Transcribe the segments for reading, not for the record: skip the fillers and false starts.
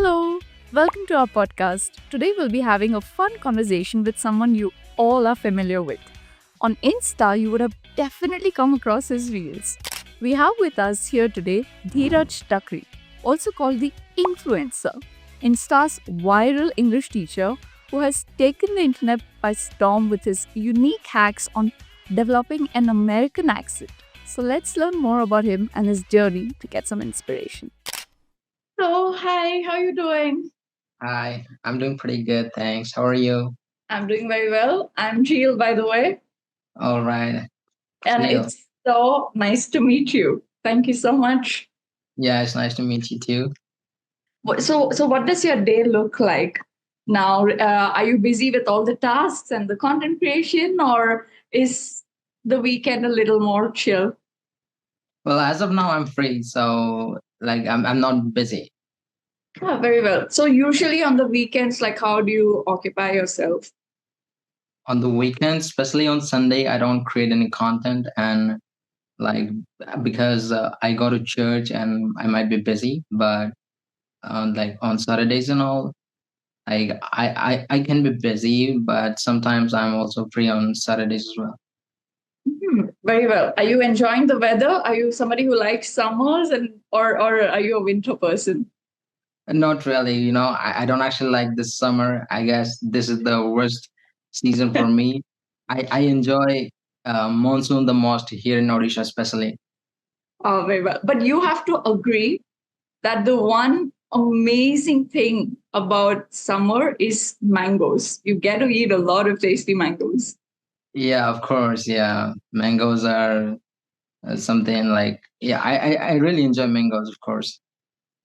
Hello, welcome to our podcast. Today we'll be having a fun conversation with someone you all are familiar with. On Insta, you would have definitely come across his reels. We have with us here today Dhiraj Takri, also called the influencer, Insta's viral English teacher who has taken the internet by storm with his unique hacks on developing an American accent. So let's learn more about him and his journey to get some inspiration. So, hi, how are you doing? Hi, I'm doing pretty good, thanks. How are you? I'm doing very well. I'm Jill, by the way, All right. and Deal. it's so nice to meet you. Thank you so much. Yeah, it's nice to meet you too. So what does your day look like now? Are you busy with all the tasks and the content creation, or is the weekend a little more chill? Well, as of now, I'm free, so I'm not busy. Ah, very well. So usually on the weekends, like how do you occupy yourself? On the weekends, especially on Sunday, I don't create any content, and like because I go to church and I might be busy, but like on Saturdays and all, I can be busy, but sometimes I'm also free on Saturdays as well. Very well. Are you enjoying the weather? Are you somebody who likes summers and or are you a winter person? Not really, I don't actually like this summer. I guess this is the worst season for me. I enjoy monsoon the most here in Odisha, especially. Very well. But you have to agree that the one amazing thing about summer is mangoes. You get to eat a lot of tasty mangoes. Yeah, of course. Yeah, mangoes are something like, yeah, I really enjoy mangoes, of course,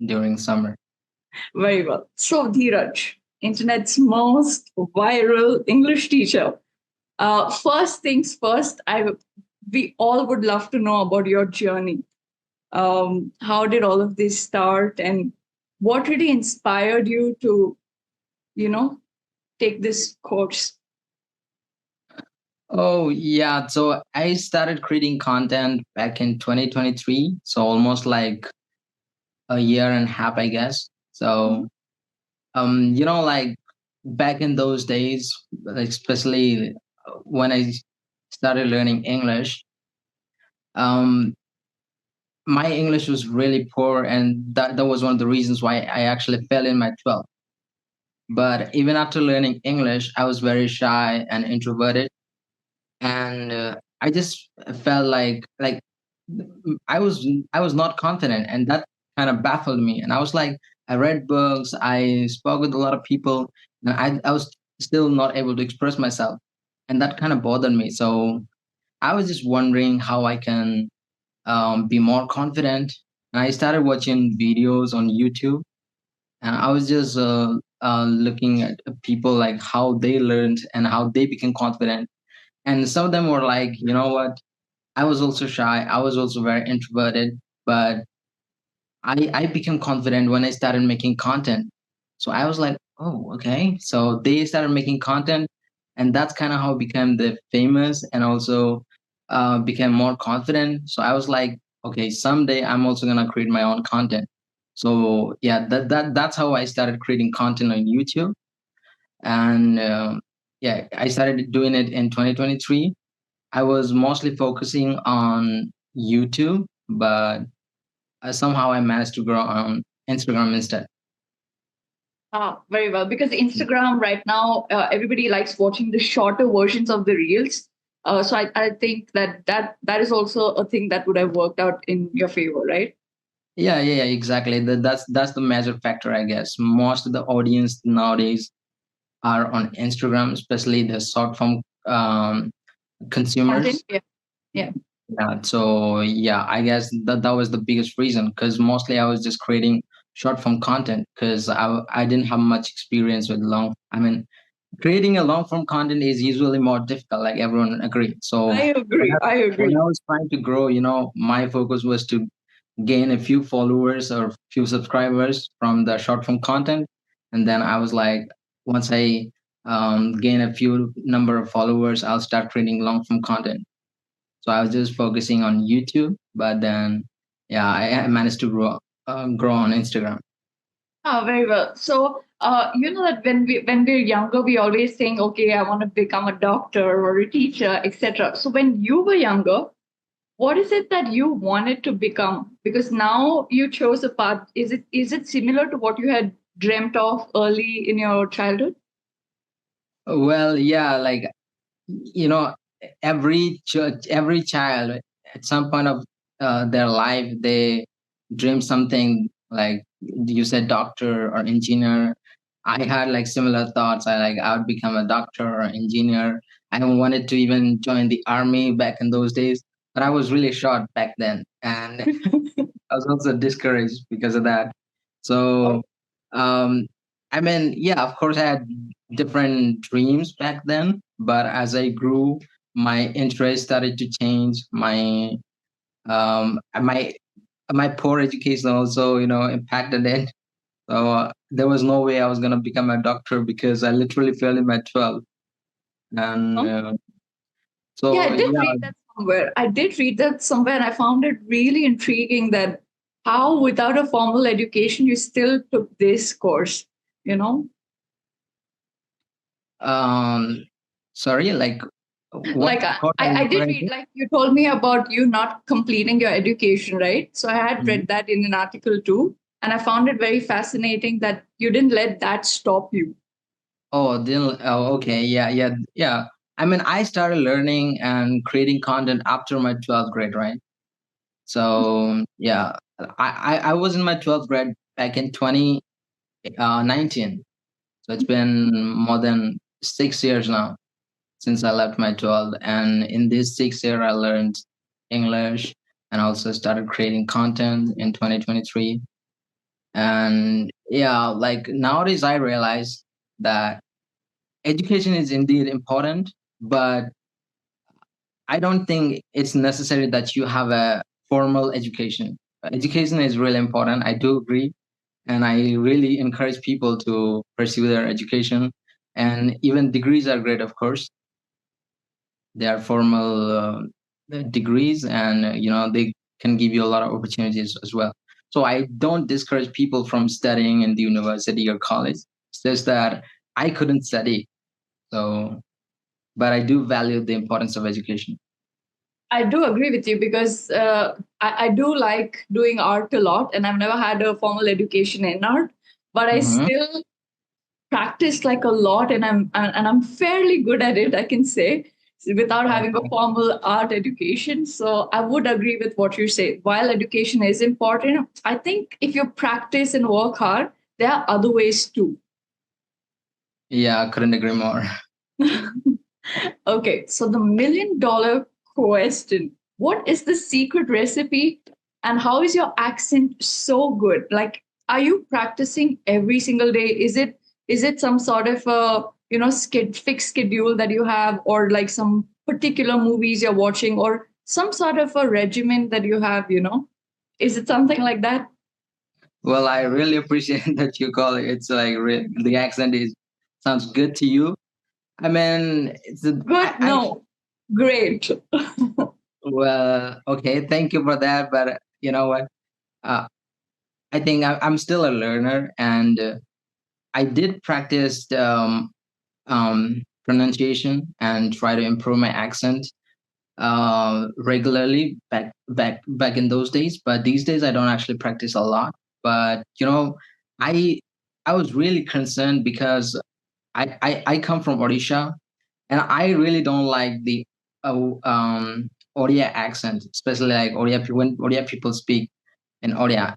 during summer. Very well. So, Dhiraj, internet's most viral English teacher. First things first, we all would love to know about your journey. How did all of this start, and what really inspired you to, you know, take this course? Oh, yeah. So I started creating content back in 2023. So almost like a year and a half, I guess. So like back in those days, like especially when I started learning English, um my English was really poor, and that was one of the reasons why I actually fell in my 12th. But even after learning English, I was very shy and introverted, and I just felt like I was not confident, and that kind of baffled me. And I was like, I read books, I spoke with a lot of people, and I was still not able to express myself, and that kind of bothered me. So I was just wondering how I can be more confident. And I started watching videos on YouTube, and I was just looking at people, like how they learned and how they became confident. And some of them were like, you know what? I was also shy. I was also very introverted, but I became confident when I started making content. So I was like, oh, okay. So they started making content, and that's kind of how I became the famous, and also became more confident. So I was like, okay, someday I'm also gonna create my own content. So yeah, that's how I started creating content on YouTube, and yeah, I started doing it in 2023. I was mostly focusing on YouTube, but somehow I managed to grow on Instagram instead. Ah, very well. Because Instagram right now, everybody likes watching the shorter versions of the reels. So I think that is also a thing that would have worked out in your favor, right? Yeah, exactly. That's the major factor, I guess. Most of the audience nowadays are on Instagram, especially the short form Content. consumers. Yeah. Yeah. Yeah, so yeah, I guess that was the biggest reason, because mostly I was just creating short form content because I didn't have much experience with long. I mean, creating a long form content is usually more difficult, like everyone agrees. So I agree. I when agree. I was trying to grow, my focus was to gain a few followers or few subscribers from the short form content, and then I was like, once I gain a few number of followers, I'll start creating long form content. So I was just focusing on YouTube, but then yeah, I managed to grow on Instagram. Ah, very well. So, you know that when we're younger, we always saying, "Okay, I want to become a doctor or a teacher, etc." So, when you were younger, what is it that you wanted to become? Because now you chose a path. Is it similar to what you had dreamt of early in your childhood? Well, yeah, like you know, every child at some point of their life they dream something like you said, doctor or engineer. I had like similar thoughts. I would become a doctor or engineer. I wanted to even join the army back in those days, but I was really short back then, and I was also discouraged because of that. So, um, I mean, yeah, of course, I had different dreams back then, but as I grew, my interest started to change. My my poor education also, impacted it. So there was no way I was gonna become a doctor because I literally failed in my 12. And Yeah, I so did yeah, read that somewhere. I did read that somewhere, and I found it really intriguing that how, without a formal education, you still took this course. You know, um, sorry, like what like course are you I did referring read, to? like you told me about you not completing your education, right? So I had Mhm. read that in an article too, and I found it very fascinating that you didn't let that stop you. Okay, yeah, yeah, yeah. I mean, I started learning and creating content after my 12th grade, right? So yeah, I was in my 12th grade back in 2019. So it's been more than 6 years now since I left my 12th. And in this 6 year, I learned English and also started creating content in 2023. And yeah, like nowadays, I realize that education is indeed important, but I don't think it's necessary that you have a formal education. Education is really important. I do agree. And I really encourage people to pursue their education. And even degrees are great, of course. They are formal degrees, and they can give you a lot of opportunities as well. So I don't discourage people from studying in the university or college. It's just that I couldn't study. So, but I do value the importance of education. I do agree with you because I do like doing art a lot, and I've never had a formal education in art, but I Mhm. still practiced like a lot, and I'm fairly good at it, I can say, without having a Okay. formal art education. So I would agree with what you say. While education is important, I think if you practice and work hard, there are other ways too. Yeah, I couldn't agree more. Okay, so the $1 million question: what is the secret recipe, and how is your accent so good? Like, are you practicing every single day? Is it some sort of a fixed schedule that you have, or like some particular movies you're watching, or some sort of a regimen that you have? Is it something like that? Well, I really appreciate that you call it. It's like the accent is sounds good to you. I mean, Good? No. Great. well, okay, thank you for that. But you know what? Uh, I think I'm still a learner, and I did practice pronunciation and try to improve my accent regularly back in those days. But these days, I don't actually practice a lot. But I I was really concerned because I come from Odisha, and I really don't like the Odia accent, especially like when Odia people speak in Odia.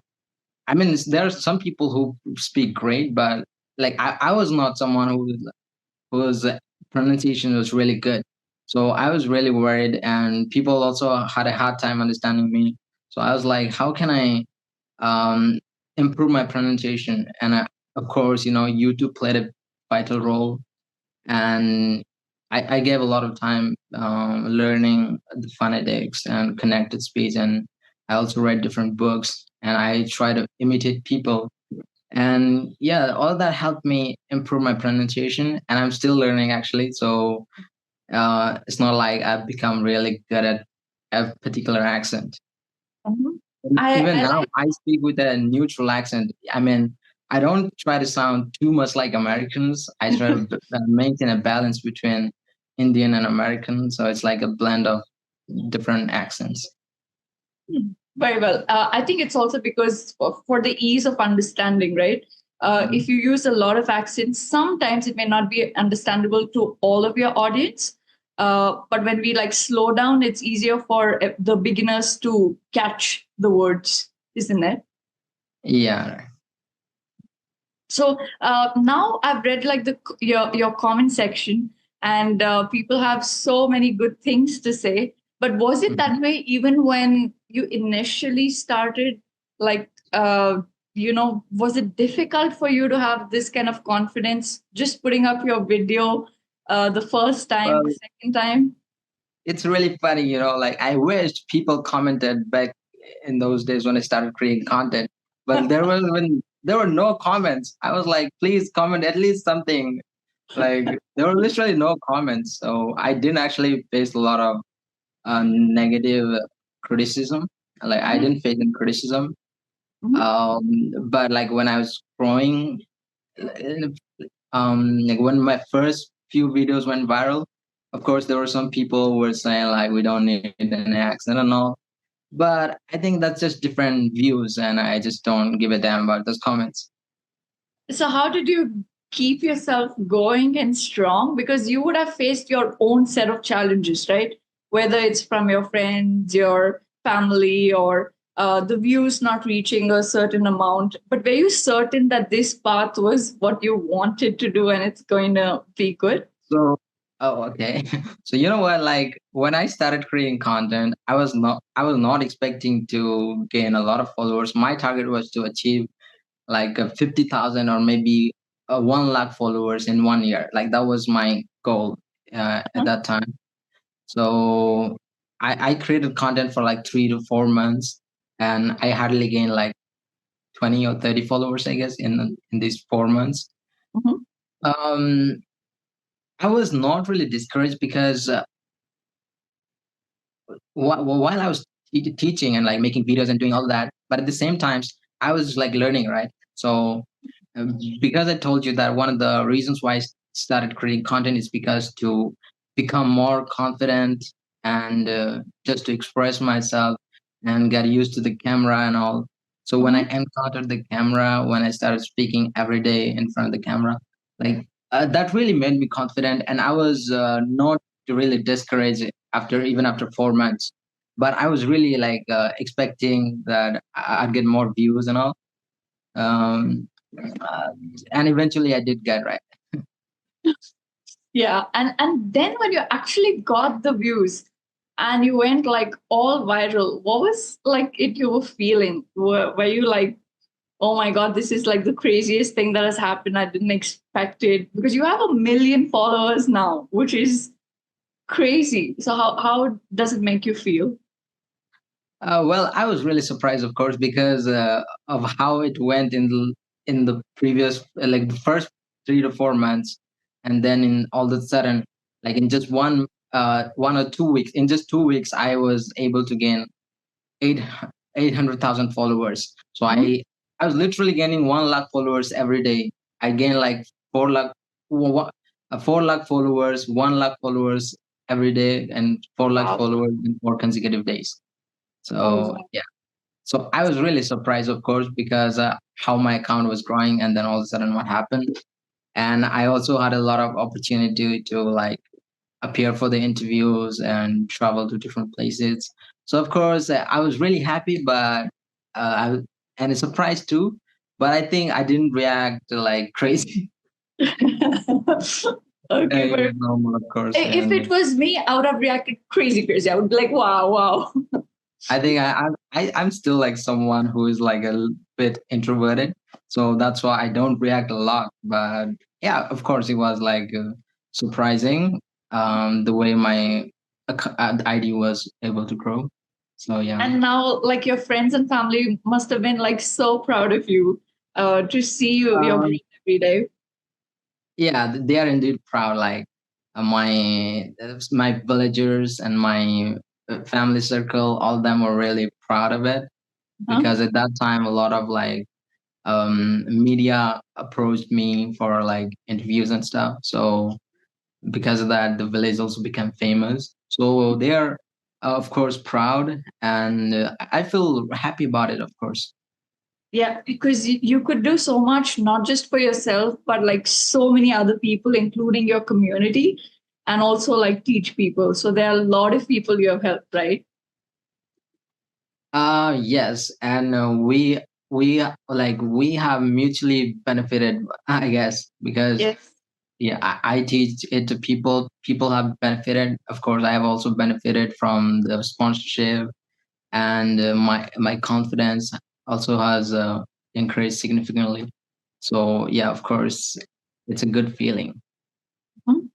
I mean, there are some people who speak great, but like I was not someone whose pronunciation was really good. So I was really worried, and people also had a hard time understanding me. So I was like, how can I um, improve my pronunciation? And of course, YouTube played a vital role, and I gave a lot of time learning the phonetics and connected speech, and I also read different books, and I try to imitate people, and yeah, all that helped me improve my pronunciation, and I'm still learning actually. So it's not like I've become really good at a particular accent. Mhm. And I even I now like. I speak with a neutral accent. I mean, I don't try to sound too much like Americans. I try to maintain a balance between Indian and American. So it's like a blend of different accents. Very well. I think it's also because for the ease of understanding, right? If Mhm. you use a lot of accents, sometimes it may not be understandable to all of your audience. But when we like slow down, it's easier for the beginners to catch the words, isn't it? Yeah. So now I've read like your comment section, and people have so many good things to say. But was it that Mhm. way even when you initially started? Like, was it difficult for you to have this kind of confidence just putting up your video the first time, the Well, second time? it's really funny, like I wish people commented back in those days when I started creating content, but there were no comments. I was like, please comment at least something. Like there were literally no comments, so I didn't actually face a lot of negative criticism. Like I Mhm, didn't face any criticism. mhm, But like when I was growing, like when my first few videos went viral, of course there were some people who were saying like we don't need an accent and all. But I think that's just different views, and I just don't give a damn about those comments. So, how did you keep yourself going and strong? Because you would have faced your own set of challenges, right? Whether it's from your friends, your family, or the views not reaching a certain amount. But were you certain that this path was what you wanted to do and it's going to be good? So, oh, okay. So you know what? Like when I started creating content, I was not expecting to gain a lot of followers. My target was to achieve like 50,000 or maybe 1 lakh followers in 1 year. Like that was my goal at Uh-huh. that time. So I created content for like 3 to 4 months, and I hardly gained like 20 or 30 followers, I guess, in these 4 months. Mhm. Um, I was not really discouraged because while I was teaching and like making videos and doing all that, but at the same times I was like learning, right? So because I told you that one of the reasons why I started creating content is because to become more confident and just to express myself and get used to the camera and all. So when I Mhm. encountered the camera, when I started speaking every day in front of the camera, like that really made me confident, and I was not really discouraged after 4 months. But I was really like expecting that I'd get more views and all. Um, uh, and eventually I did get right. Yeah, and then when you actually got the views and you went like all viral, what was like it you were feeling? Were you like, oh my god, this is like the craziest thing that has happened? I didn't expect it because you have 1 million followers now, which is crazy. So how does it make you feel? Well, I was really surprised, of course, because of how it went in the previous like the first 3 to 4 months, and then in all of a sudden, like in just 1 or 2 weeks, in just 2 weeks, I was able to gain eight 800,000 followers. So Mhm. I was literally gaining 1 lakh followers every day. I gained like 4 lakh, 4 lakh followers, 1 lakh followers every day, and 4 lakh Wow. followers in 4 consecutive days. Oh, So wow. yeah, so I was really surprised, of course, because how my account was growing, and then all of a sudden what happened. And I also had a lot of opportunity to like appear for the interviews and travel to different places. So of course, I was really happy, but and a surprise too. But I think I didn't react like crazy. Okay, It but was normal, of course. if it And was me, I would have reacted crazy, crazy. I would be like, wow, wow. I think I'm still like someone who is like bit introverted, so that's why I don't react a lot. But yeah, of course, it was like surprising the way my ID was able to grow. So yeah. And now, like your friends and family must have been like so proud of you to see your growth Um, every day. yeah, they are indeed proud. Like my villagers and my family circle, all of them were really proud of it Huh? because at that time a lot of like media approached me for like interviews and stuff. So because of that, the village also became famous. So they are, of course, proud, and I feel happy about it, of course. Yeah, because you could do so much, not just for yourself, but like so many other people, including your community, and also like teach people. So there are a lot of people you have helped, right? Yes, and we have mutually benefited, I guess, because Yes. yeah, I teach it to people. People have benefited. Of course, I have also benefited from the sponsorship, and my confidence also has increased significantly. So yeah, of course, it's a good feeling. Mhm.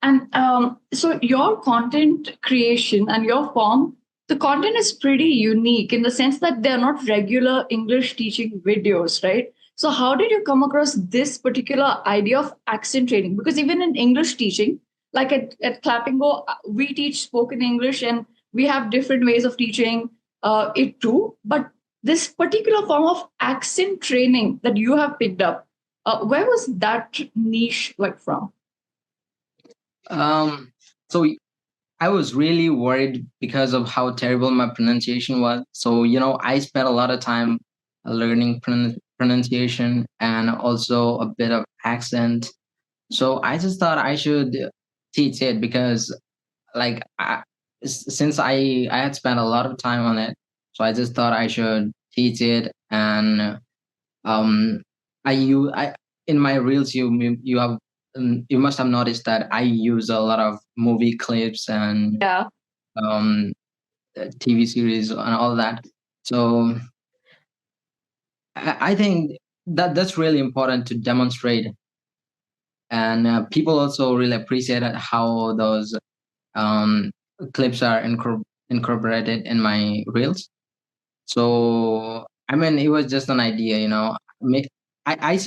And so your content creation and your form, the content is pretty unique in the sense that they're not regular English teaching videos, right? So how did you come across this particular idea of accent training? Because even in English teaching, like at Clapingo, we teach spoken English and we have different ways of teaching it too. But this particular form of accent training that you have picked up, where was that niche like from? Um, so I was really worried because of how terrible my pronunciation was. So, I spent a lot of time learning pronunciation and also a bit of accent. So I just thought I should teach it because, like, since I had spent a lot of time on it, so I just thought I should teach it. And um, I in my reels you have you must have noticed that I use a lot of movie clips and Yeah. um, TV series and all that. So I think that that's really important to demonstrate, and people also really appreciate how those um, clips are incorporated in my reels. So I mean, it was just an idea, I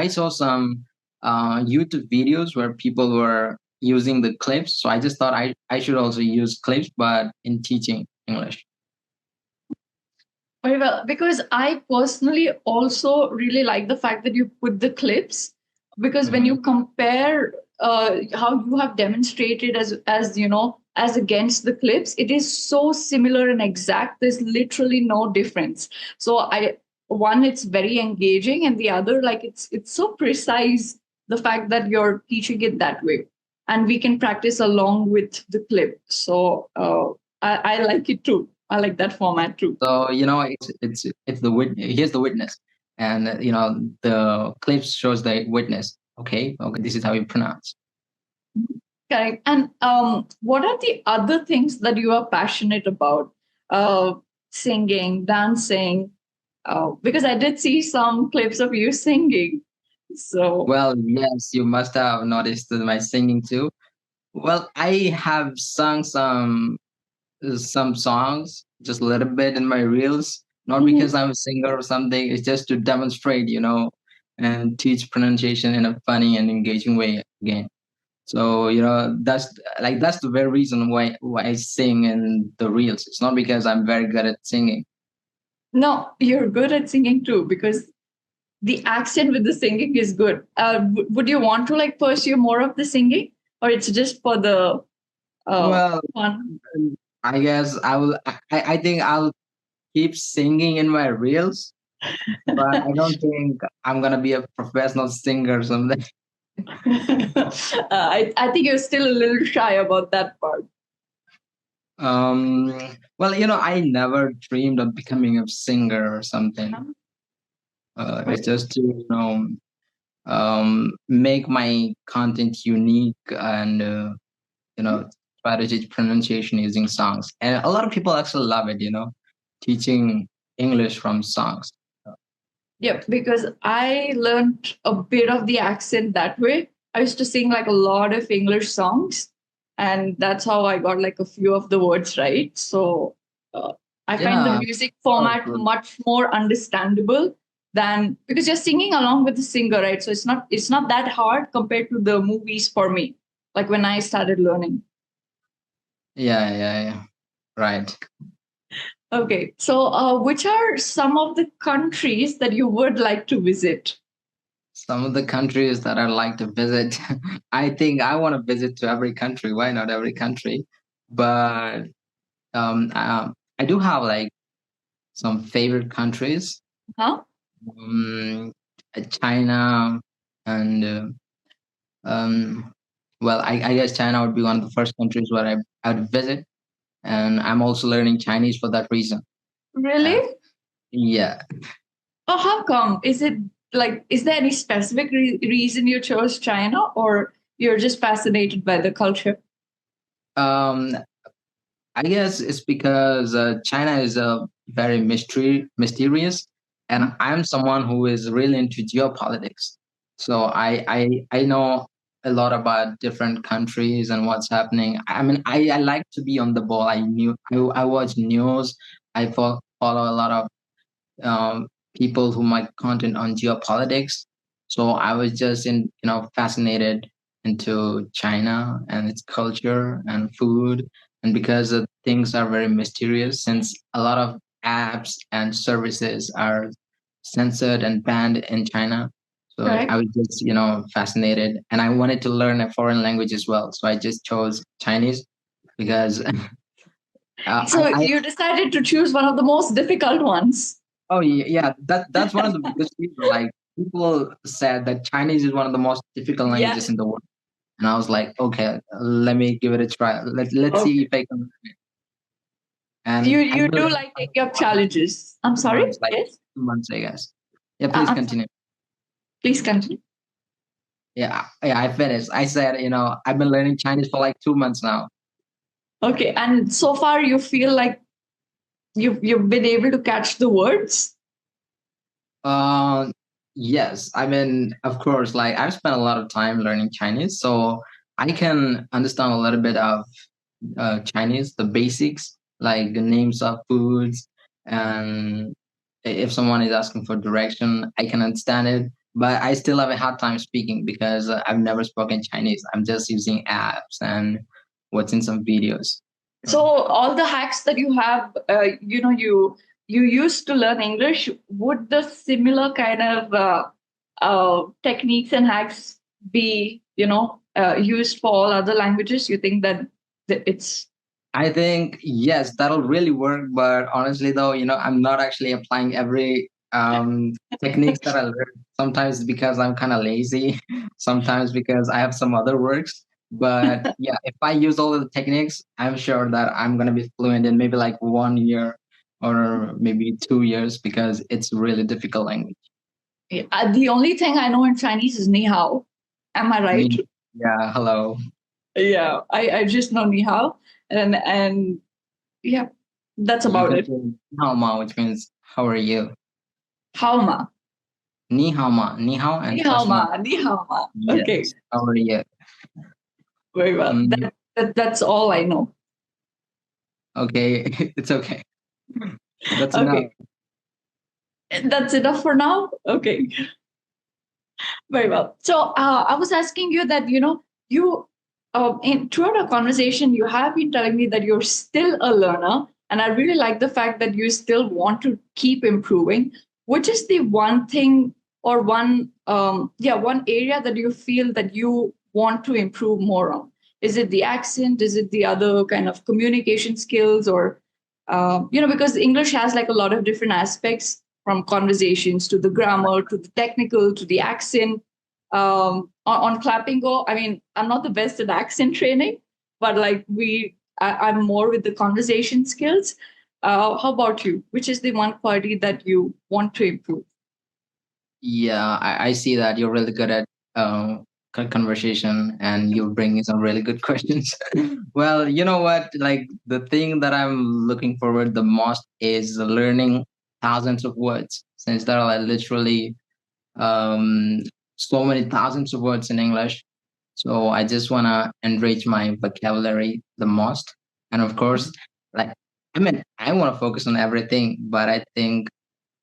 saw some YouTube videos where people were using the clips, so I just thought I should also use clips, but in teaching English. Very well, because I personally also really like the fact that you put the clips, because when Mhm. you compare how you have demonstrated as you know as against the clips, it is so similar and exact. There's literally no difference. So I one, it's very engaging, and the other, like it's so precise. The fact that you're teaching it that way, and we can practice along with the clip. So I like it too. I like that format too. So it's the here's the witness, and the clips shows the witness. Okay, okay, this is how you pronounce. Correct. And what are the other things that you are passionate about? Uh, Singing, dancing. Because I did see some clips of you singing. So, Well, yes, you must have noticed my singing too. Well, I have sung some songs, just a little bit in my reels, not mhm. because I'm a singer or something. It's just to demonstrate, and teach pronunciation in a funny and engaging way again. So that's the very reason why I sing in the reels. It's not because I'm very good at singing. No, you're good at singing too, because the accent with the singing is good. Would you want to like pursue more of the singing, or it's just for the Well, fun? I guess I will. I think I'll keep singing in my reels, but I don't think I'm gonna be a professional singer or something. I think you're still a little shy about that part. Um, well, I never dreamed of becoming a singer or something. It's just to, make my content unique and, try to teach pronunciation using songs. And a lot of people actually love it, teaching English from songs. Yeah, because I learned a bit of the accent that way. I used to sing like a lot of English songs, and that's how I got like a few of the words right. So uh, I find the Yeah. music Oh, format good. much more understandable than, because you're singing along with the singer, right? So it's not that hard compared to the movies for me. Like when I started learning. Yeah, yeah, yeah. Right. Okay. So, which are some of the countries that you would like to visit? Some of the countries that I like to visit, I think I want to visit to every country. Why not every country? But I do have like some favorite countries. Huh? Um, China and um, well, I guess China would be one of the first countries where I would visit, and I'm also learning Chinese for that reason. Really? Uh, yeah. Oh, how come? Is it like, is there any specific reason you chose China, or you're just fascinated by the culture? Um, I guess it's because China is very mysterious, and I'm someone who is really into geopolitics. So I know a lot about different countries and what's happening. I mean, I like to be on the ball. I watch news. Follow a lot of people who make content on geopolitics. So I was just fascinated into China and its culture and food, and because things are very mysterious, since a lot of apps and services are censored and banned in China. So I Correct. was just fascinated, and I wanted to learn a foreign language as well. So I just chose Chinese because So I you decided to choose one of the most difficult ones. Oh yeah, that's one of the biggest reasons. Like people said that Chinese is one of the most difficult Yeah. languages in the world, and I was like, okay, let me give it a try. Let's see Okay. if I can. You And I've you been do learning like Chinese taking up for like challenges. I'm sorry. months, like Yes. 2 months, I guess. Yeah, please I'm sorry. continue. Please continue. Yeah, I finished. I said, I've been learning Chinese for like 2 months now. Okay. And so far, you feel like you've been able to catch the words. Uh, yes. I mean, of course, like I've spent a lot of time learning Chinese, so I can understand a little bit of Chinese, the basics, like the names of foods, and if someone is asking for direction, I can understand it. But I still have a hard time speaking because I've never spoken Chinese. I'm just using apps and what's in some videos. So all the hacks that you have, you used to learn English. Would the similar kind of techniques and hacks be, used for all other languages? You think that it's I think yes, that'll really work. But honestly, though, I'm not actually applying every techniques that I learned. Sometimes because I'm kind of lazy, sometimes because I have some other works. But yeah, if I use all of the techniques, I'm sure that I'm gonna be fluent in maybe like 1 year or maybe 2 years because it's really difficult language. the only thing I know in Chinese is ni hao. Am I right? Me, yeah, hello. Yeah, I just know ni hao, and yeah, that's You about can it. say "Ni hao ma," which means how are you? Hao ma, Ni hao ma, ni hao ni and hao plus ma, ma. ni hao ma. Okay, Yes, how are you? very well. Mm, That's all I know. okay, it's okay. That's enough. Okay, that's enough for now. Okay, very well. So I was asking you that you throughout our conversation you have been telling me that you're still a learner, and I really like the fact that you still want to keep improving. Which is the one thing or one area that you feel that you want to improve more on? Is it the accent? Is it the other kind of communication skills, or because English has like a lot of different aspects, from conversations to the grammar to the technical to the accent. On Clapingo, I mean, I'm not the best at accent training, but like I'm more with the conversation skills. How about you? Which is the one quality that you want to improve? Yeah, I see that you're really good at conversation and you're bringing some really good questions. Well, you know what? Like the thing that I'm looking forward the most is learning thousands of words, since there are like literally um, so many thousands of words in English. So I just want to enrich my vocabulary the most. And of course, like, I mean, I want to focus on everything, but I think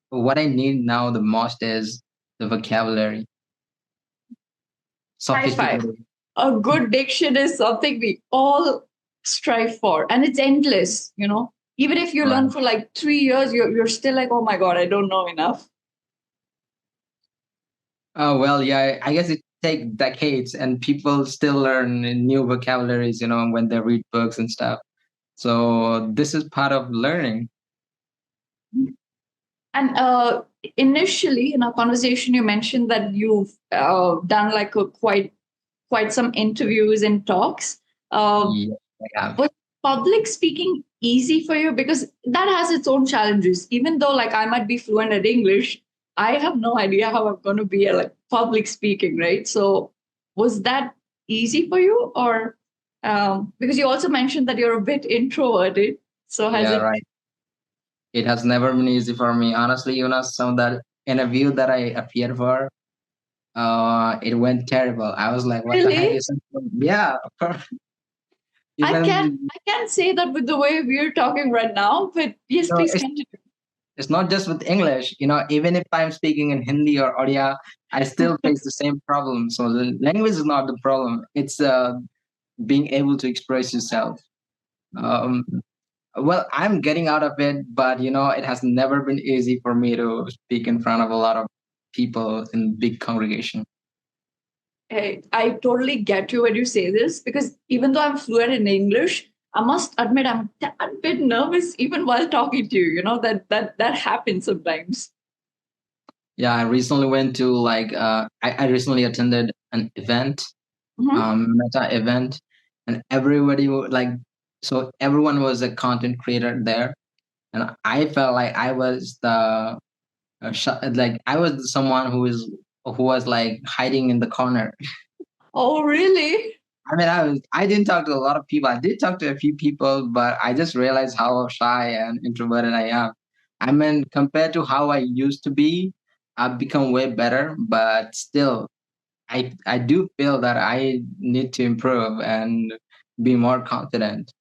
what I need now the most is the vocabulary, High five. sophisticated. A good diction is something we all strive for, and it's endless. Even if you learn Right. for like 3 years, you're still like, oh my God, I don't know enough. Oh well, yeah. I guess it takes decades, and people still learn new vocabularies, when they read books and stuff. So this is part of learning. And initially in our conversation, you mentioned that you've done like a quite some interviews and talks. Uh, Yeah, yeah, was public speaking easy for you? Because that has its own challenges. Even though like I might be fluent at English, I have no idea how I'm going to be at like public speaking, right? So was that easy for you, or because you also mentioned that you're a bit introverted? So has yeah, it right. It has never been easy for me, honestly. Some of that interview that I appeared for, it went terrible. I was like, "What the heck really? is?" Yeah, even I can't say that with the way we're talking right now, but yes, no, please continue. it's not just with English. Even if I'm speaking in Hindi or Odia, I still face the same problem. So the language is not the problem. It's being able to express yourself. Um, well, I'm getting out of it, but it has never been easy for me to speak in front of a lot of people in big congregation. Hey, I totally get you when you say this because even though I'm fluent in English, I must admit I'm a bit nervous even while talking to you. You know that happens sometimes. Yeah, I recently went to I recently attended an event, Mhm. meta event, and so everyone was a content creator there, and I felt like I was I was someone who was like hiding in the corner. Oh, really? I mean, I didn't talk to a lot of people. I did talk to a few people, but I just realized how shy and introverted I am. I mean, compared to how I used to be, I've become way better, but still, I do feel that I need to improve and be more confident.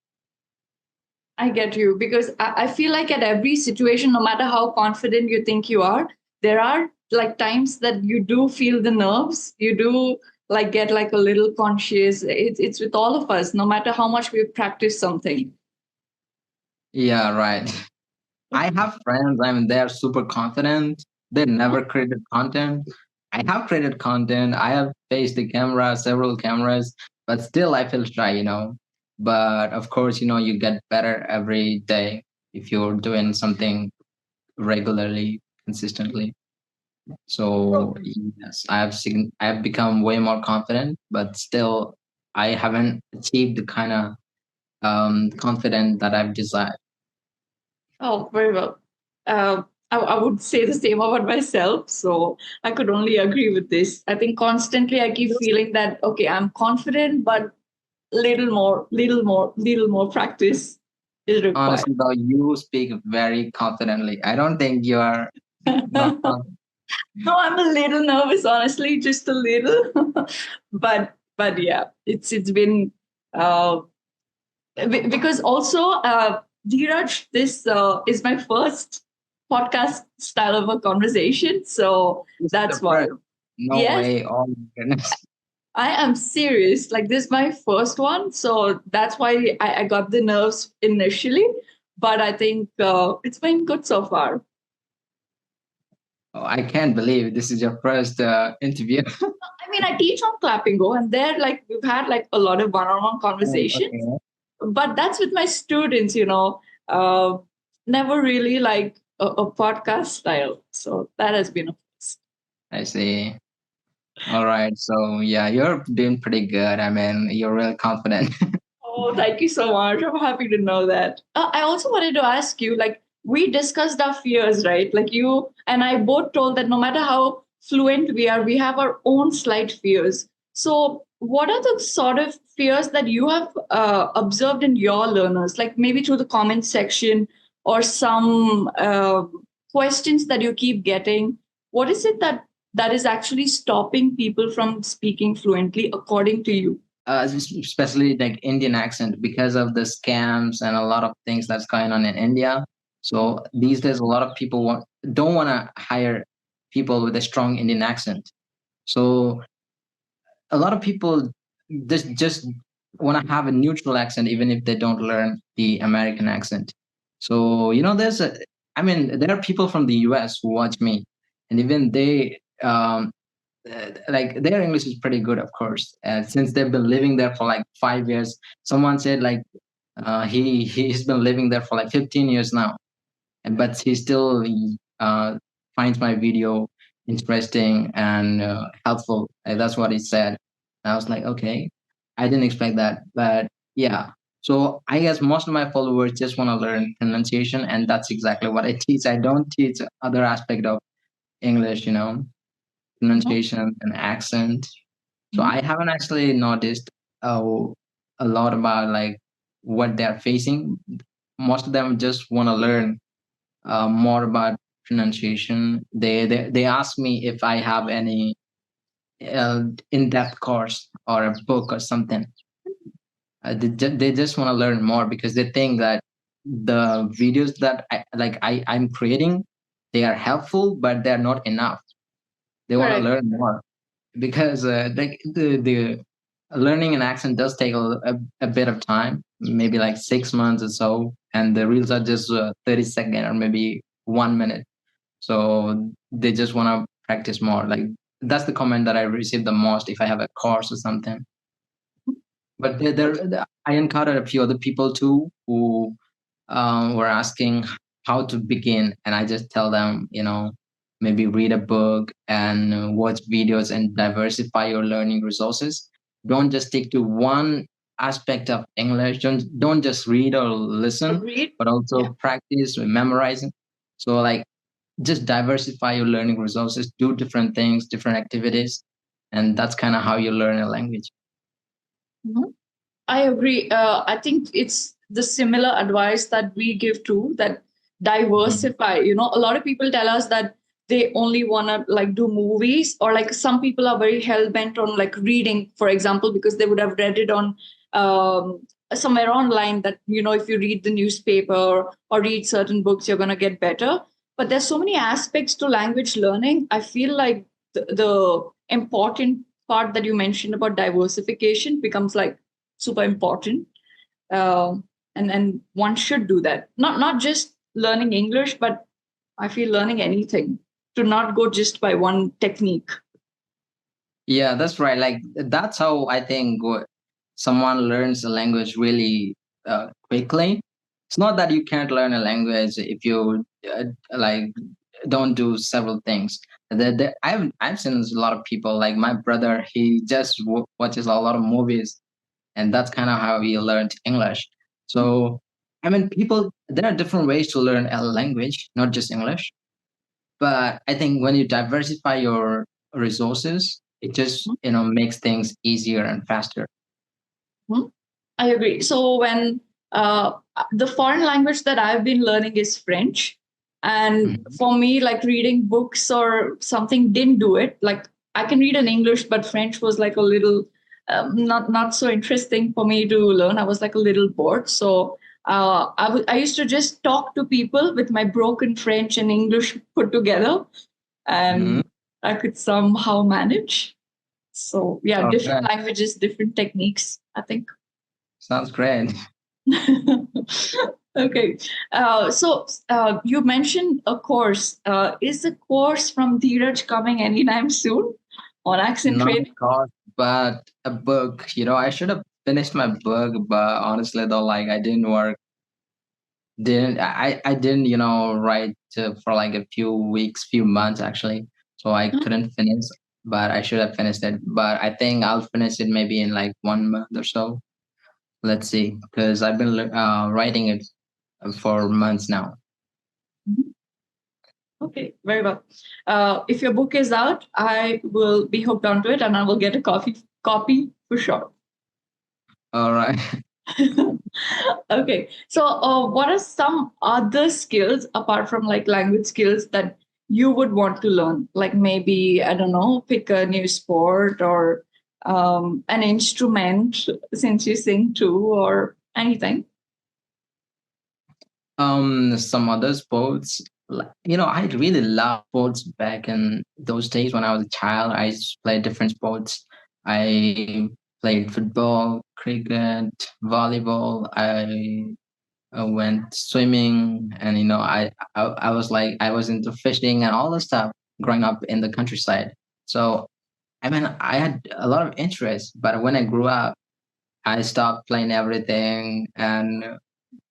I get you because I feel like at every situation, no matter how confident you think you are, there are like times that you do feel the nerves. You do like get like a little conscious. It's with all of us, no matter how much we practice something. Yeah, right. I have friends, I mean, they're super confident. They never created content. I have created content. I have faced the camera, several cameras, but still I feel shy. But of course, you get better every day if you're doing something regularly, consistently. So yes, I have become way more confident, but still I haven't achieved the kind of confidence that I've desired. Oh, very well. I would say the same about myself. So I could only agree with this. I think constantly I keep feeling that, okay, I'm confident, but little more practice is required. Honestly, though, you speak very confidently. I don't think you are not No, confident. I'm a little nervous, honestly, just a little. But yeah, it's been uh, because also Dhiraj, this is my first podcast style of a conversation, so This is the that's why. first. No Yes, way. Oh my goodness. I am serious. Like this is my first one, so that's why I got the nerves initially. But I think it's been good so far. Oh, I can't believe this is your first interview. I mean, I teach on Clapingo, and there, like, we've had like a lot of one-on-one Oh, conversations. okay. But that's with my students, uh, never really like a podcast style. So that has been a first. I see. All right. So yeah, you're doing pretty good. I mean, you're really confident. Oh, thank you so much. I'm happy to know that. I also wanted to ask you, like, we discussed our fears, right? Like, you and I both told that no matter how fluent we are, we have our own slight fears. So, what are the sort of fears that you have observed in your learners, like maybe through the comment section or some questions that you keep getting? What is it that is actually stopping people from speaking fluently, according to you? Especially like Indian accent because of the scams and a lot of things that's going on in India. So these days, a lot of people don't want to hire people with a strong Indian accent. So a lot of people just want to have a neutral accent, even if they don't learn the American accent. So there's I mean, there are people from the US who watch me, and even they like their English is pretty good, of course. Since they've been living there for like 5 years, someone said like he's been living there for like 15 years now, and but he still uh, finds my video interesting and helpful. That's what he said. And I was like, okay, I didn't expect that, but yeah. So I guess most of my followers just want to learn pronunciation, and that's exactly what I teach. I don't teach other aspect of English, Mhm, pronunciation and accent. So mhm. I haven't actually noticed uh, a lot about like what they're facing. Most of them just want to learn more about pronunciation. They ask me if I have any in-depth course or a book or something. They just want to learn more because they think that the videos that I'm creating, they are helpful, but they're not enough. They want to Correct. learn more because the learning an accent does take a bit of time, maybe like 6 months or so, and the reels are just 30 second or maybe 1 minute. So they just want to practice more. Like that's the comment that I receive the most if I have a course or something. But I encountered a few other people too who were asking how to begin, and I just tell them, maybe read a book and watch videos and diversify your learning resources. Don't just stick to one aspect of English. Don't just read or listen, Agreed. but Yeah. also practice memorizing. So like just diversify your learning resources, do different things, different activities, and that's kind of how you learn a language. Mhm. I agree. I think it's the similar advice that we give too, that Mhm. diversify. A lot of people tell us that they only want to like do movies, or like some people are very hell bent on like reading, for example, because they would have read it on somewhere online that, if you read the newspaper or read certain books, you're going to get better. But there's so many aspects to language learning. I feel like the important part that you mentioned about diversification becomes like super important. And one should do that, not just learning English, but I feel learning anything, to not go just by one technique. Yeah, that's right. Like that's how I think someone learns a language really quickly. It's not that you can't learn a language if you like don't do several things. I've seen a lot of people like my brother. He just watches a lot of movies, and that's kind of how he learned English. So I mean, people there are different ways to learn a language, not just English. But I think when you diversify your resources, it just makes things easier and faster. Mhm. I agree. So when the foreign language that I've been learning is French, and Mhm. for me, like reading books or something didn't do it. Like I can read in English, but French was like a little not so interesting for me to learn. I was like a little bored. So I used to just talk to people with my broken French and English put together, Mhm. and I could somehow manage. So yeah, different Okay, languages, different techniques, I think. sounds great. Okay. So you mentioned a course. Is the course from Dhiraj coming anytime soon on accent Not training? cost, but a book. I should have finished my book, but honestly, though, like I didn't work. Didn't I didn't write for like a few weeks, few months actually. So I couldn't finish, but I should have finished it. But I think I'll finish it maybe in like 1 month or so. Let's see, because I've been writing it for months now. Mhm. Okay, very well. If your book is out, I will be hooked onto it, and I will get a copy for sure. All right. Okay. So, what are some other skills apart from like language skills that you would want to learn? Like maybe, I don't know, pick a new sport or an instrument since you sing too, or anything. Some other sports. I really loved sports back in those days when I was a child. I used to play different sports. I played football, cricket, volleyball. I went swimming, and I was like I was into fishing and all this stuff growing up in the countryside. So I mean I had a lot of interest, but when I grew up, I stopped playing everything, and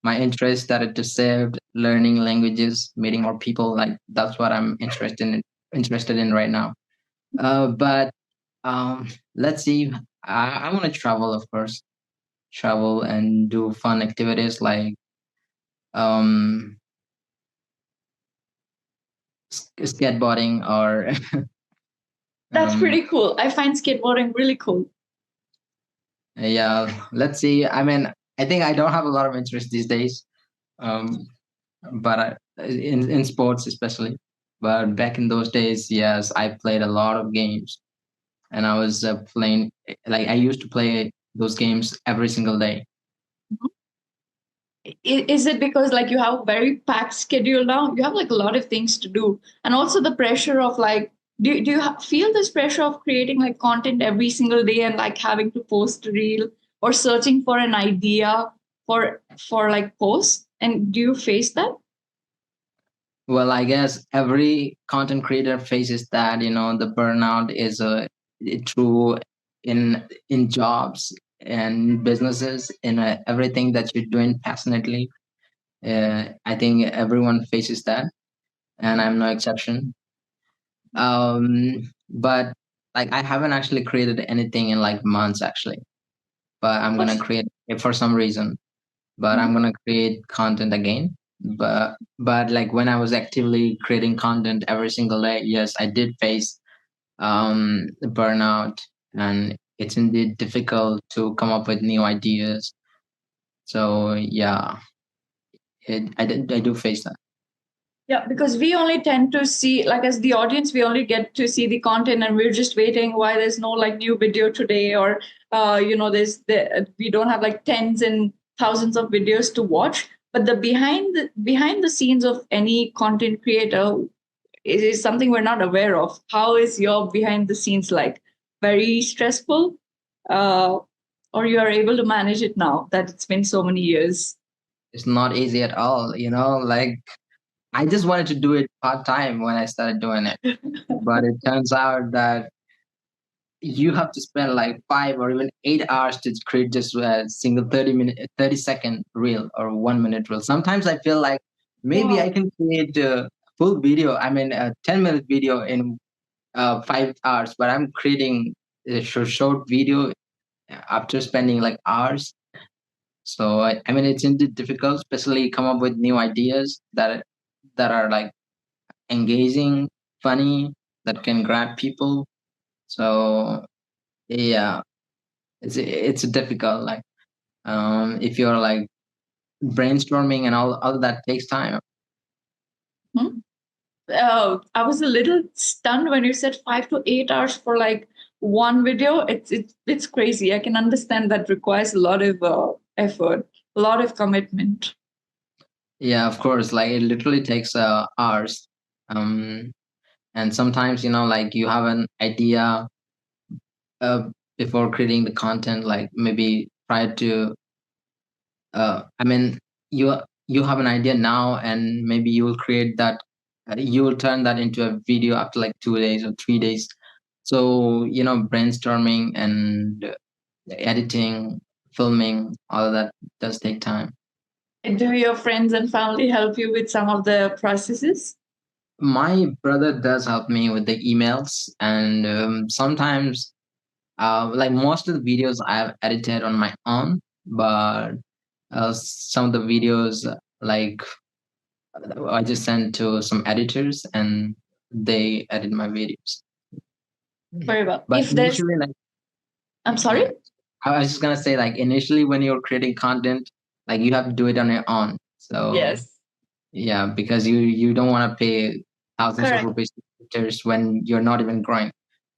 my interest started to shift, learning languages, meeting more people. Like that's what I'm interested in right now. But let's see. I want to travel, of course, travel and do fun activities like um skateboarding or That's um pretty cool. I find skateboarding really cool. yeah, let's see. I mean, I think I don't have a lot of interest these days, um but in sports especially. But back in those days, yes, I played a lot of games, and I was playing, like I used to play those games every single day. Is it because like you have a very packed schedule now? You have like a lot of things to do, and also the pressure of like, do you feel this pressure of creating like content every single day and like having to post a reel or searching for an idea for like posts? And do you face that? Well, I guess every content creator faces that. The burnout is true in jobs and businesses, in everything that you're doing passionately. I think everyone faces that, and I'm no exception. But like I haven't actually created anything in like months actually, but I'm gonna What's create it for some reason. But I'm Mhm. gonna create content again. But like when I was actively creating content every single day, yes, I did face burnout, and it's indeed difficult to come up with new ideas. So yeah, I do face that. Yeah, because we only tend to see, like, as the audience, we only get to see the content, and we're just waiting why there's no like new video today, or we don't have like tens and thousands of videos to watch. But the behind the scenes of any content creator is something we're not aware of. How is your behind the scenes like? Very stressful, uh, or you are able to manage it now that it's been so many years? It's not easy at all. Like I just wanted to do it part time when I started doing it, but it turns out that you have to spend like 5 or even 8 hours to create just a single 30-second reel or 1 minute reel. Sometimes I feel like maybe I Wow. can create a full video, I mean a 10-minute video in 5 hours, but I'm creating a short video after spending like hours. So I mean it's indeed difficult, especially come up with new ideas that are like engaging, funny, that can grab people. So yeah, it's difficult. Like if you're like brainstorming and all that takes time. Hmm? I was a little stunned when you said 5 to 8 hours for like one video. It's crazy. I can understand that requires a lot of effort, a lot of commitment. Yeah, of course. Like it literally takes hours. Um, and sometimes like you have an idea uh, before creating the content. Like maybe prior to I mean you have an idea now, and maybe you will create that. You will turn that into a video after like 2 days or 3 days. So brainstorming and editing, filming, all of that does take time. Do your friends and family help you with some of the processes? My brother does help me with the emails, and sometimes, like most of the videos I've edited on my own, but some of the videos, like I just send to some editors, and they edit my videos. Very well. But If there's, initially, like, I'm yeah, sorry. I was just gonna say, like, initially when you're creating content, like you have to do it on your own. So Yes. yeah, because you don't want to pay thousands of Correct. rupees to editors when you're not even growing.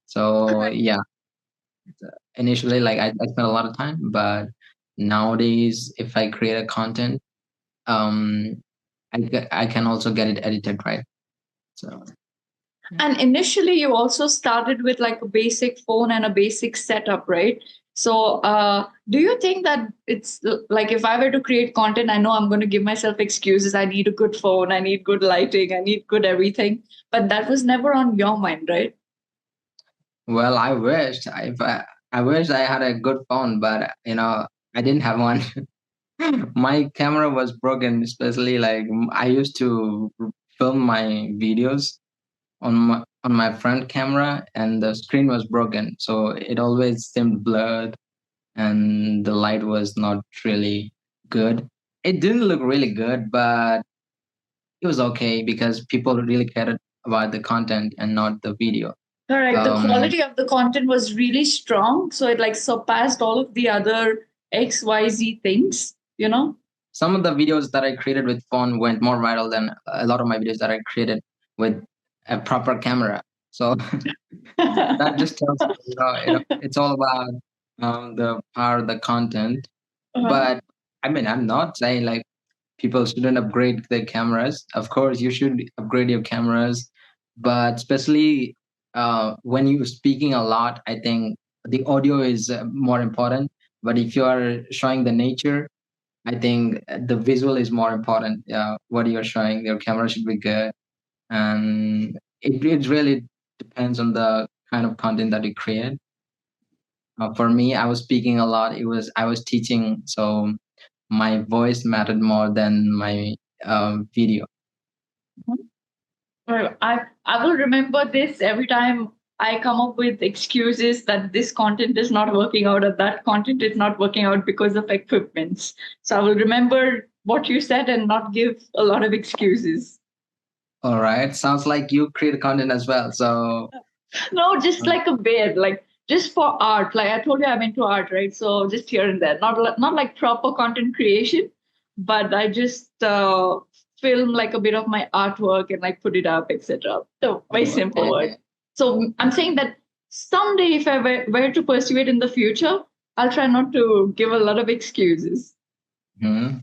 So Correct. yeah, initially, like I spent a lot of time, but nowadays if I create a content, um I can also get it edited, right? So And initially, you also started with like a basic phone and a basic setup, right? So, do you think that it's like if I were to create content, I know I'm going to give myself excuses. I need a good phone, I need good lighting, I need good everything. But that was never on your mind, right? Well, I wished I had a good phone, but I didn't have one. My camera was broken, especially like I used to film my videos on my front camera, and the screen was broken, so it always seemed blurred, and the light was not really good. It didn't look really good, but it was okay because people really cared about the content and not the video. Correct. The Um, quality of the content was really strong. So it like surpassed all of the other XYZ things, you know? some of the videos that I created with phone went more viral than a lot of my videos that I created with a proper camera. So that just tells it's all about the power of the content. Uh-huh. But I mean, I'm not saying like people shouldn't upgrade their cameras. Of course, you should upgrade your cameras, but especially when you're speaking a lot, I think the audio is more important. But if you are showing the nature, I think the visual is more important. What you're showing, your camera should be good, and it really depends on the kind of content that you create. For me, I was speaking a lot. I was teaching, so my voice mattered more than my video. Well, I will remember this every time I come up with excuses that this content is not working out or that content is not working out because of equipments. So I will remember what you said and not give a lot of excuses. All right, sounds like you create content as well. So No, just um, like a bit, like just for art. Like I told you, I'm into art, right? So just here and there, not like proper content creation, but I just film like a bit of my artwork and like put it up, etc. So very oh, simple okay. word. So I'm saying that someday, if I were to pursue it in the future, I'll try not to give a lot of excuses. Mhm.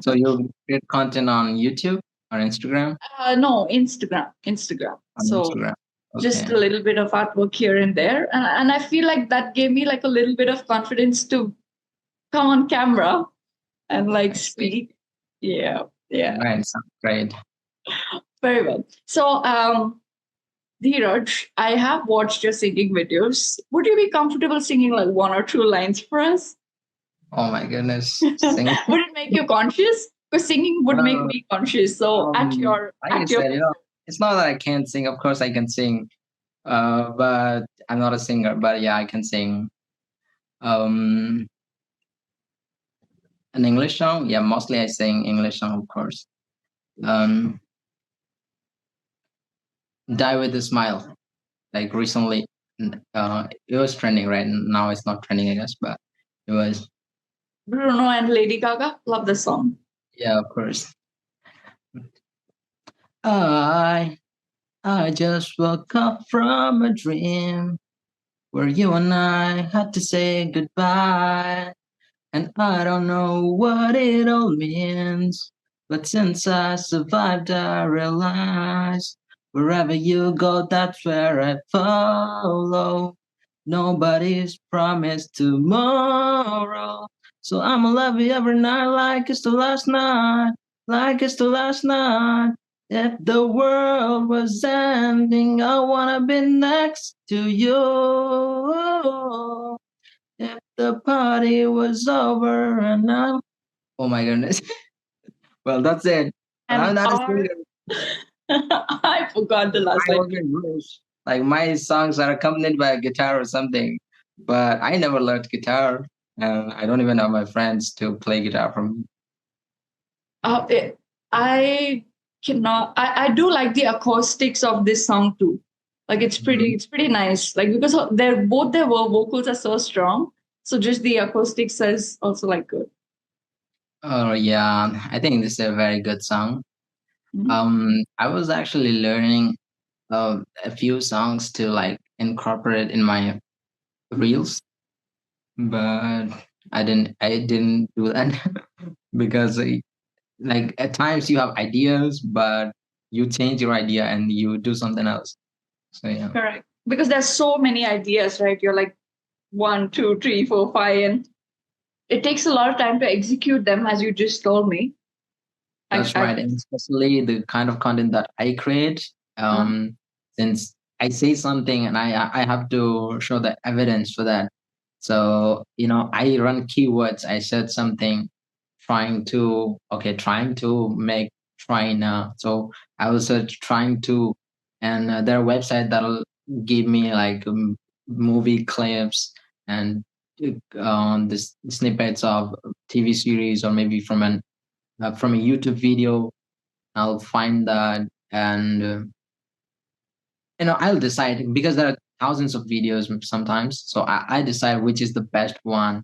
So you create content on YouTube or Instagram? No, Instagram. On So Instagram. just Okay. a little bit of artwork here and there, and I feel like that gave me like a little bit of confidence to come on camera and like I see. speak. Yeah, All yeah, right, sounds great. very well. So Dheeraj, I have watched your singing videos. Would you be comfortable singing like one or two lines for us? Oh my goodness. Sing. Would it make you conscious? Because singing would make Uh, me conscious. So like I at your said, it's not that I can't sing. Of course, I can sing. But I'm not a singer. But yeah, I can sing. Um, an English song. Yeah, mostly I sing English song, of course. Um, Die with a Smile. Like recently, it was trending, right? Now it's not trending, I guess, but it was. Bruno and Lady Gaga, love the song. Yeah, of course. I I just woke up from a dream where you and I had to say goodbye. And I don't know what it all means. But since I survived, I realize wherever you go, that's where I follow. Nobody's promised tomorrow. So I'ma love you every night like it's the last night, like it's the last night. If the world was ending, I wanna be next to you. If the party was over and I. Oh my goodness. Well, that's it. But I'm And not a singer. I forgot the last I line. only wish. Like my songs are accompanied by a guitar or something. But I never learned guitar. And I don't even have my friends to play guitar for me. Uh, it- I cannot. I do like the acoustics of this song too. Like Mhm. it's pretty nice. Like because they're both their vocals are so strong. So just the acoustics is also like good. Oh yeah, I think this is a very good song. Mhm. I was actually learning a few songs to like incorporate in my reels, but I didn't do that because like at times you have ideas, but you change your idea and you do something else. So yeah, Correct. Because there's so many ideas, right? You're like one, two, three, four, five, and it takes a lot of time to execute them, as you just told me. that's I right. And especially the kind of content that I create, uh, since I say something and I have to show the evidence for that. So, I run keywords. I said something trying to make China. So I will search trying to, and there are website that'll give me like movie clips and this snippets of TV series or maybe from a YouTube video. I'll find that, and I'll decide because there are thousands of videos sometimes. So I decide which is the best one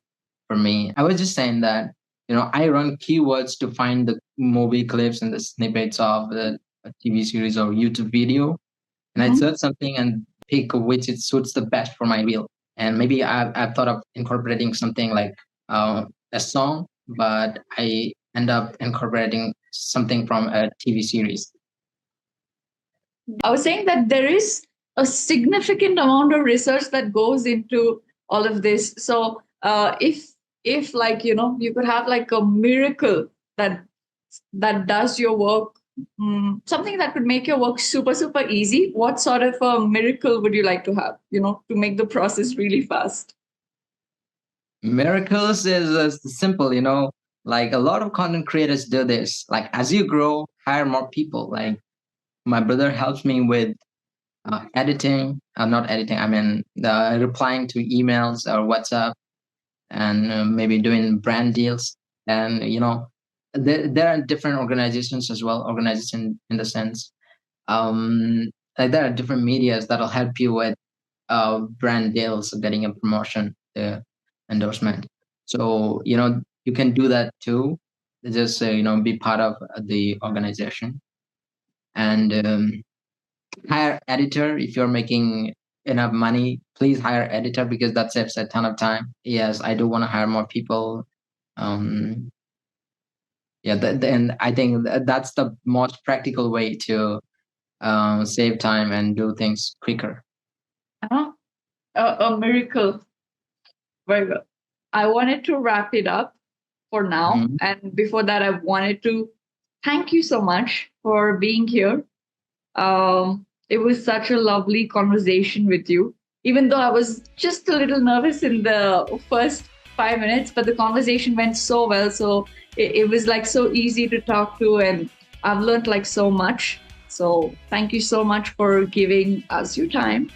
for me. I was just saying that I run keywords to find the movie clips and the snippets of the TV series or YouTube video, and I mhm. search something and pick which it suits the best for my reel. And maybe I've thought of incorporating something like a song, but I end up incorporating something from a TV series. I was saying that there is a significant amount of research that goes into all of this. So if like you could have like a miracle that does your work, something that could make your work super super easy. What sort of a miracle would you like to have? To make the process really fast. Miracles is simple, like a lot of content creators do this. Like as you grow, hire more people. Like my brother helps me with editing, not editing, I mean replying to emails or WhatsApp, and maybe doing brand deals. And there are different organizations as well, organization in the sense, like there are different medias that'll help you with brand deals, getting a promotion, endorsement. So you can do that too. Just be part of the organization, and hire editor if you're making enough money. Please hire editor because that saves a ton of time. Yes, I do want to hire more people. Um, yeah, and I think that's the most practical way to save time and do things quicker. Uh-huh. A miracle. Very good. I wanted to wrap it up for now. Mhm. And before that, I wanted to thank you so much for being here. It was such a lovely conversation with you, even though I was just a little nervous in the first 5 minutes, but the conversation went so well. So it was like so easy to talk to, and I've learned like so much. So thank you so much for giving us your time.